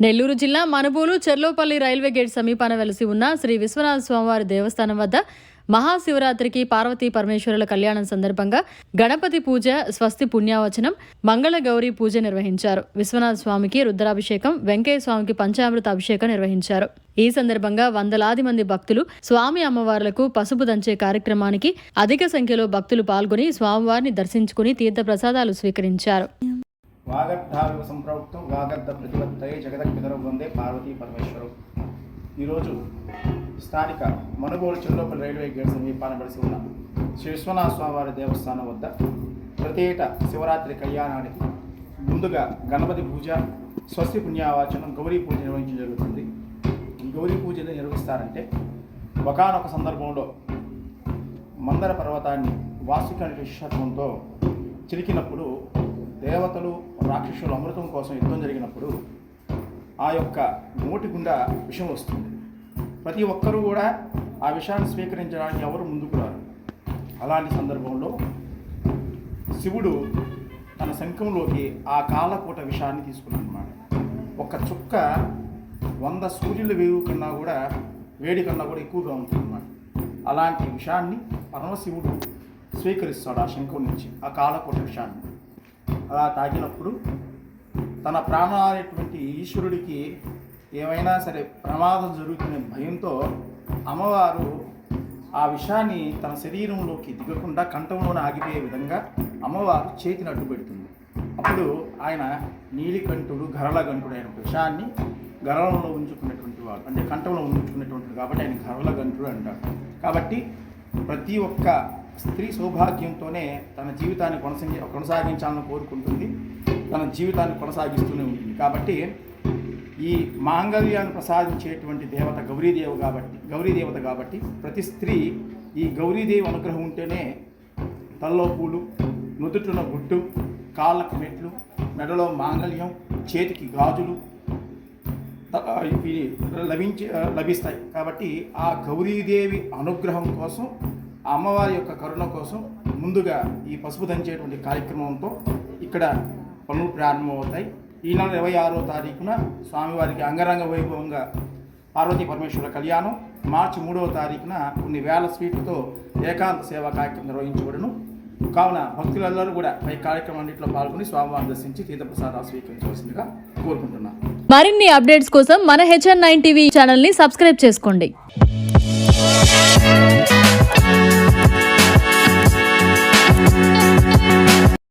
నెల్లూరు జిల్లా Manubolu Cherlopalli railway gate సమీపాన వెలసి ఉన్న శ్రీ విశ్వనాథ స్వామివారి దేవస్థానం వద్ద మహాశివరాత్రికి పార్వతీ పరమేశ్వరుల కళ్యాణం సందర్భంగా గణపతి పూజ, స్వస్తి పుణ్యావచనం, మంగళ గౌరీ పూజ నిర్వహించారు. విశ్వనాథ స్వామికి రుద్రాభిషేకం, వెంకయ్య స్వామికి పంచామృత అభిషేకం నిర్వహించారు. ఈ సందర్భంగా వందలాది మంది భక్తులు స్వామి అమ్మవార్లకు పసుపు దంచే కార్యక్రమానికి అధిక సంఖ్యలో భక్తులు పాల్గొని స్వామివారిని దర్శించుకుని తీర్థ ప్రసాదాలు స్వీకరించారు. వాగర్ధావివ సంప్రౌక్తం వాగర్ధ ప్రతిపత్తయే జగదగ్నిధరం వందే పార్వతీ పరమేశ్వరం. ఈరోజు స్థానిక మనుబోలు చెర్లోపల్లి రైల్వే గేట్ సమీపాన వెలసి ఉన్న శ్రీ విశ్వనాథ స్వామివారి దేవస్థానం వద్ద ప్రతి ఏటా శివరాత్రి కళ్యాణానికి ముందుగా గణపతి పూజ, స్వస్తి పుణ్యావాచనం, గౌరీ పూజ నిర్వహించడం జరుగుతుంది. ఈ గౌరీ పూజ నిర్వహిస్తారంటే ఒకానొక సందర్భంలో మందర పర్వతాన్ని వార్షిక విశేషత్వంతో చిరికినప్పుడు దేవతలు, రాక్షసులు అమృతం కోసం యుద్ధం జరిగినప్పుడు ఆ యొక్క నోటి గుండా విషం వస్తుంది. ప్రతి ఒక్కరూ కూడా ఆ విషయాన్ని స్వీకరించడానికి ఎవరు ముందుకు రారు. అలాంటి సందర్భంలో శివుడు తన శంఖంలోకి ఆ కాలకూట విషాన్ని తీసుకున్నాడు అన్నమాట. ఒక చుక్క 100 సూర్యుల వేవు కన్నా కూడా వేడి కన్నా కూడా ఎక్కువగా ఉంటుందన్నమాట. అలాంటి విషాన్ని పరమశివుడు స్వీకరిస్తాడు ఆ శంఖం నుంచి, ఆ కాలకూట విషాన్ని. అలా తాకినప్పుడు తన ప్రాణాలైనటువంటి ఈశ్వరుడికి ఏమైనా సరే ప్రమాదం జరుగుతున్న భయంతో అమ్మవారు ఆ విషాన్ని తన శరీరంలోకి దిగకుండా కంఠంలోనే ఆగిపోయే విధంగా అమ్మవారు చేతిని అడ్డు పెడుతుంది. అప్పుడు ఆయన నీలికంఠుడు, గరళగంఠుడు అయిన విషాన్ని గరళంలో ఉంచుకున్నటువంటి వాడు, అంటే కంఠంలో ఉంచుకున్నటువంటి కాబట్టి ఆయన గరళగంఠుడు అంటారు. కాబట్టి ప్రతి ఒక్క స్త్రీ సౌభాగ్యంతోనే తన జీవితాన్ని కొనసాగించాలని కోరుకుంటుంది, తన జీవితాన్ని కొనసాగిస్తూనే ఉంటుంది. కాబట్టి ఈ మాంగళ్యాన్ని ప్రసాదించేటువంటి దేవత గౌరీదేవత కాబట్టి ప్రతి స్త్రీ ఈ గౌరీదేవి అనుగ్రహం ఉంటేనే తలలో పూలు, నుదుటిన గుడ్డు, కాళ్ళకు మెట్లు, మెడలో మాంగళ్యం, చేతికి గాజులు లభిస్తాయి. కాబట్టి ఆ గౌరీదేవి అనుగ్రహం కోసం, ఆ అమ్మవారి యొక్క కరుణ కోసం ముందుగా ఈ పసుపు దంచేటువంటి కార్యక్రమంతో ఇక్కడ పనులు ప్రారంభమవుతాయి. ఈ నెల 26వ తారీఖున స్వామివారికి అంగరంగ వైభవంగా పార్వతీ పరమేశ్వర కళ్యాణం, మార్చి 3వ తారీఖున కొన్ని వేల స్వీట్లతో ఏకాంత సేవా కార్యక్రమం నిర్వహించబడును. కావున భక్తులందరూ కూడా ఈ కార్యక్రమాన్నింటిలో పాల్గొని స్వామివారిని దర్శించి తీర్థప్రసాదాలు స్వీకరించవలసిందిగా కోరుకుంటున్నాను. మరిన్ని అప్డేట్స్ కోసం మన HN9 టీవీ ఛానల్ని సబ్స్క్రైబ్ చేసుకోండి.